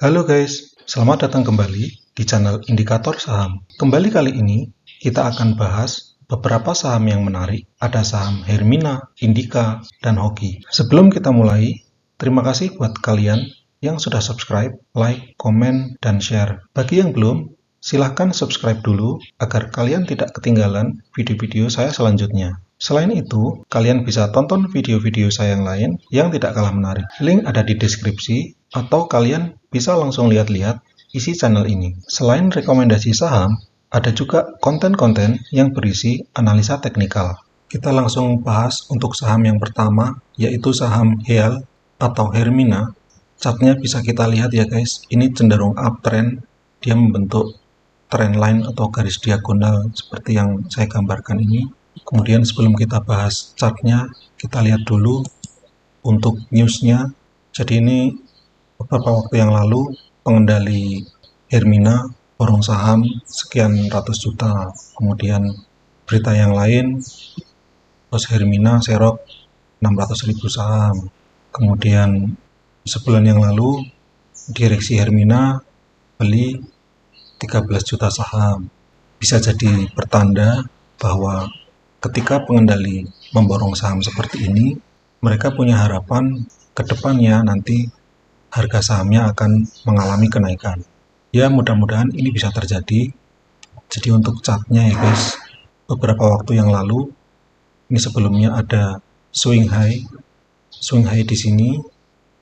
Halo guys, selamat datang kembali di channel Indikator Saham. Kembali kali ini kita akan bahas beberapa saham yang menarik. Ada saham Hermina, Indika, dan Hoki. Sebelum kita mulai, terima kasih buat kalian yang sudah subscribe, like, komen, dan share. Bagi yang belum, silahkan subscribe dulu agar kalian tidak ketinggalan video-video saya selanjutnya. Selain itu, kalian bisa tonton video-video saya yang lain yang tidak kalah menarik. Link ada di deskripsi, atau kalian bisa langsung lihat-lihat isi channel ini. Selain rekomendasi saham, ada juga konten-konten yang berisi analisa teknikal. Kita langsung bahas untuk saham yang pertama, yaitu saham HEAL atau Hermina. Chartnya bisa kita lihat ya guys, ini cenderung uptrend, dia membentuk trendline atau garis diagonal seperti yang saya gambarkan ini. Kemudian sebelum kita bahas chartnya, kita lihat dulu untuk newsnya. Jadi ini beberapa waktu yang lalu pengendali Hermina borong saham sekian ratus juta. Kemudian berita yang lain, bos Hermina serok 600.000 saham. Kemudian sebulan yang lalu direksi Hermina beli 13 juta saham. Bisa jadi pertanda bahwa ketika pengendali memborong saham seperti ini, mereka punya harapan ke depannya nanti harga sahamnya akan mengalami kenaikan. Ya, mudah-mudahan ini bisa terjadi. Jadi untuk chartnya ya guys, beberapa waktu yang lalu, ini sebelumnya ada swing high di sini.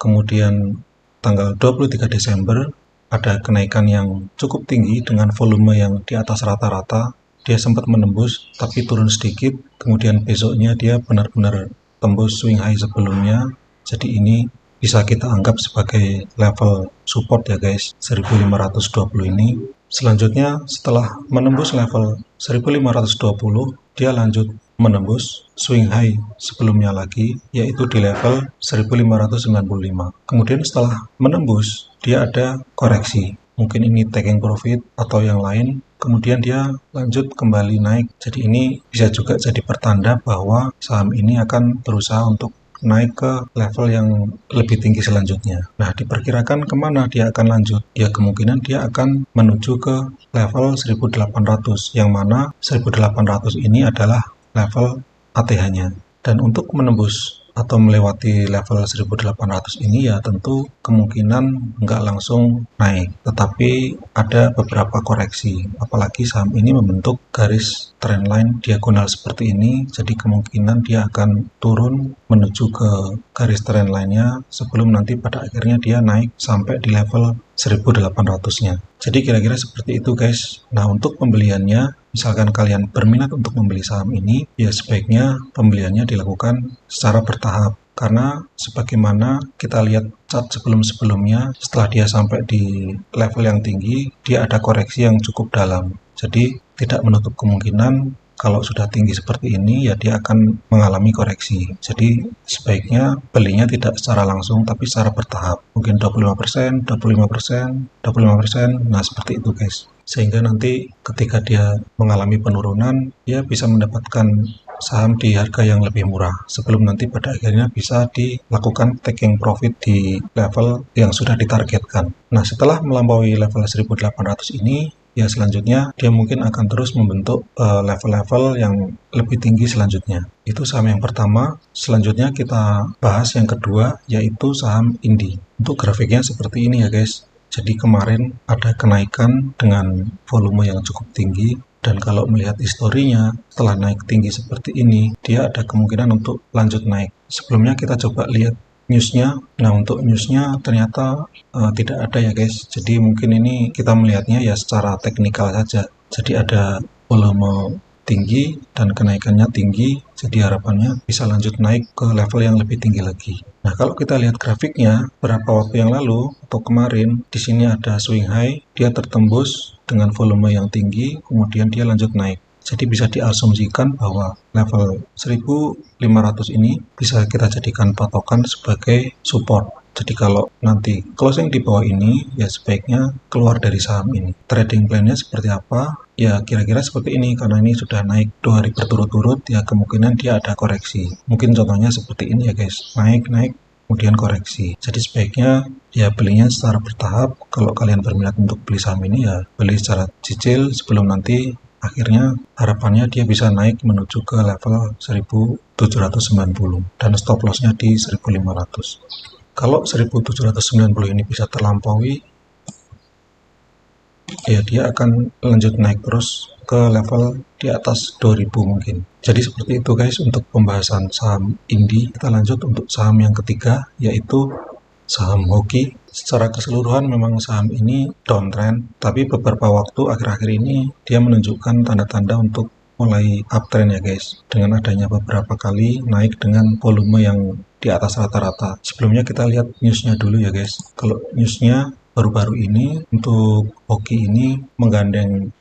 Kemudian tanggal 23 Desember ada kenaikan yang cukup tinggi dengan volume yang di atas rata-rata. Dia sempat menembus tapi turun sedikit. Kemudian besoknya dia benar-benar tembus swing high sebelumnya. Jadi ini bisa kita anggap sebagai level support ya guys, 1520 ini. Selanjutnya setelah menembus level 1520, dia lanjut menembus swing high sebelumnya lagi, yaitu di level 1595. Kemudian setelah menembus, dia ada koreksi. Mungkin ini taking profit atau yang lain. Kemudian dia lanjut kembali naik. Jadi ini bisa juga jadi pertanda bahwa saham ini akan berusaha untuk naik ke level yang lebih tinggi selanjutnya. Nah, diperkirakan kemana dia akan lanjut? Ya, kemungkinan dia akan menuju ke level 1800, yang mana 1800 ini adalah level ATH-nya. Dan untuk menembus atau melewati level 1800 ini ya tentu kemungkinan nggak langsung naik, tetapi ada beberapa koreksi. Apalagi saham ini membentuk garis trendline diagonal seperti ini, jadi kemungkinan dia akan turun menuju ke garis trendline-nya sebelum nanti pada akhirnya dia naik sampai di level 1800-nya. Jadi kira-kira seperti itu guys. Nah, untuk pembeliannya, misalkan kalian berminat untuk membeli saham ini, ya sebaiknya pembeliannya dilakukan secara bertahap. Karena sebagaimana kita lihat chart sebelum-sebelumnya, setelah dia sampai di level yang tinggi, dia ada koreksi yang cukup dalam. Jadi tidak menutup kemungkinan kalau sudah tinggi seperti ini, ya dia akan mengalami koreksi. Jadi sebaiknya belinya tidak secara langsung, tapi secara bertahap. Mungkin 25%, 25%, 25%, nah seperti itu guys. Sehingga nanti ketika dia mengalami penurunan, dia bisa mendapatkan saham di harga yang lebih murah. Sebelum nanti pada akhirnya bisa dilakukan taking profit di level yang sudah ditargetkan. Nah, setelah melampaui level 1800 ini, ya selanjutnya dia mungkin akan terus membentuk level-level yang lebih tinggi selanjutnya. Itu saham yang pertama. Selanjutnya kita bahas yang kedua, yaitu saham Indi. Untuk grafiknya seperti ini ya guys. Jadi kemarin ada kenaikan dengan volume yang cukup tinggi, dan kalau melihat historinya setelah naik tinggi seperti ini, dia ada kemungkinan untuk lanjut naik. Sebelumnya kita coba lihat newsnya. Nah, untuk newsnya ternyata tidak ada ya guys. Jadi mungkin ini kita melihatnya ya secara teknikal saja. Jadi ada volume tinggi dan kenaikannya tinggi, jadi harapannya bisa lanjut naik ke level yang lebih tinggi lagi. Nah, kalau kita lihat grafiknya beberapa waktu yang lalu atau kemarin, di sini ada swing high, dia tertembus dengan volume yang tinggi, kemudian dia lanjut naik. Jadi bisa diasumsikan bahwa level 1500 ini bisa kita jadikan patokan sebagai support. Jadi kalau nanti closing di bawah ini, ya sebaiknya keluar dari saham ini. Trading plan-nya seperti apa? Ya kira-kira seperti ini, karena ini sudah naik 2 hari berturut-turut, ya kemungkinan dia ada koreksi. Mungkin contohnya seperti ini ya guys, naik, kemudian koreksi. Jadi sebaiknya ya belinya secara bertahap. Kalau kalian berminat untuk beli saham ini ya beli secara cicil sebelum nanti akhirnya harapannya dia bisa naik menuju ke level 1790 dan stop lossnya di 1500. Kalau 1790 ini bisa terlampaui, ya dia akan lanjut naik terus ke level di atas 2000 mungkin. Jadi seperti itu guys untuk pembahasan saham Indi. Kita lanjut untuk saham yang ketiga, yaitu saham hoki. Secara keseluruhan memang saham ini downtrend, tapi beberapa waktu akhir-akhir ini dia menunjukkan tanda-tanda untuk mulai uptrend ya guys, dengan adanya beberapa kali naik dengan volume yang di atas rata-rata. Sebelumnya kita lihat newsnya dulu ya guys. Kalau newsnya baru-baru ini untuk hoki ini menggandeng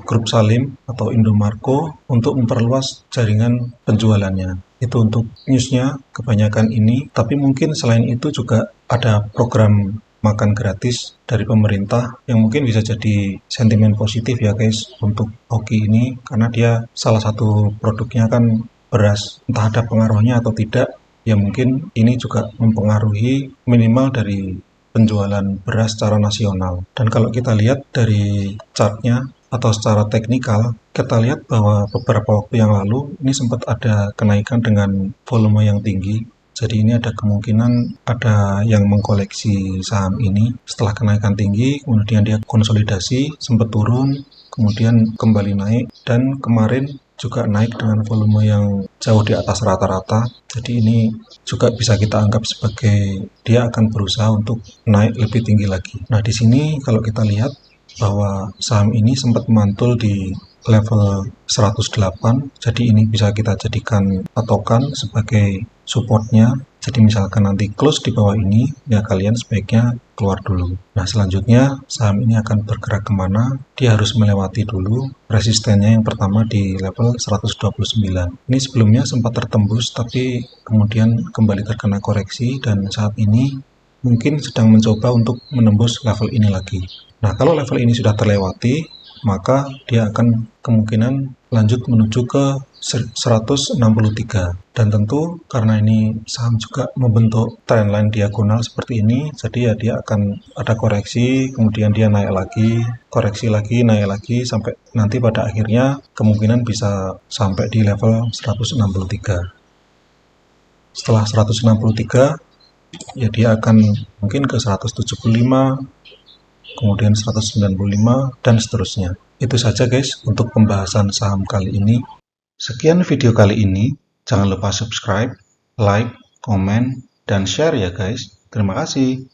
grup Salim atau Indomarko untuk memperluas jaringan penjualannya. Itu untuk newsnya kebanyakan ini, tapi mungkin selain itu juga ada program makan gratis dari pemerintah yang mungkin bisa jadi sentimen positif ya guys untuk hoki ini, karena dia salah satu produknya kan beras. Entah ada pengaruhnya atau tidak, ya mungkin ini juga mempengaruhi minimal dari penjualan beras secara nasional. Dan kalau kita lihat dari chartnya atau secara teknikal, kita lihat bahwa beberapa waktu yang lalu ini sempat ada kenaikan dengan volume yang tinggi. Jadi ini ada kemungkinan ada yang mengkoleksi saham ini setelah kenaikan tinggi, kemudian dia konsolidasi, sempat turun, kemudian kembali naik, dan kemarin juga naik dengan volume yang jauh di atas rata-rata. Jadi ini juga bisa kita anggap sebagai dia akan berusaha untuk naik lebih tinggi lagi. Nah, di sini kalau kita lihat bahwa saham ini sempat mantul di level 108, jadi ini bisa kita jadikan patokan sebagai supportnya. Jadi misalkan nanti close di bawah ini, ya kalian sebaiknya keluar dulu. Nah, selanjutnya saham ini akan bergerak kemana? Dia harus melewati dulu resistennya yang pertama di level 129. Ini sebelumnya sempat tertembus, tapi kemudian kembali terkena koreksi dan saat ini mungkin sedang mencoba untuk menembus level ini lagi. Nah, kalau level ini sudah terlewati, maka dia akan kemungkinan lanjut menuju ke 163. Dan tentu karena ini saham juga membentuk trendline diagonal seperti ini, jadi ya dia akan ada koreksi, kemudian dia naik lagi, koreksi lagi, naik lagi, sampai nanti pada akhirnya kemungkinan bisa sampai di level 163. Setelah 163, ya dia akan mungkin ke 175, kemudian 195, dan seterusnya. Itu saja guys untuk pembahasan saham kali ini. Sekian video kali ini. Jangan lupa subscribe, like, komen, dan share ya guys. Terima kasih.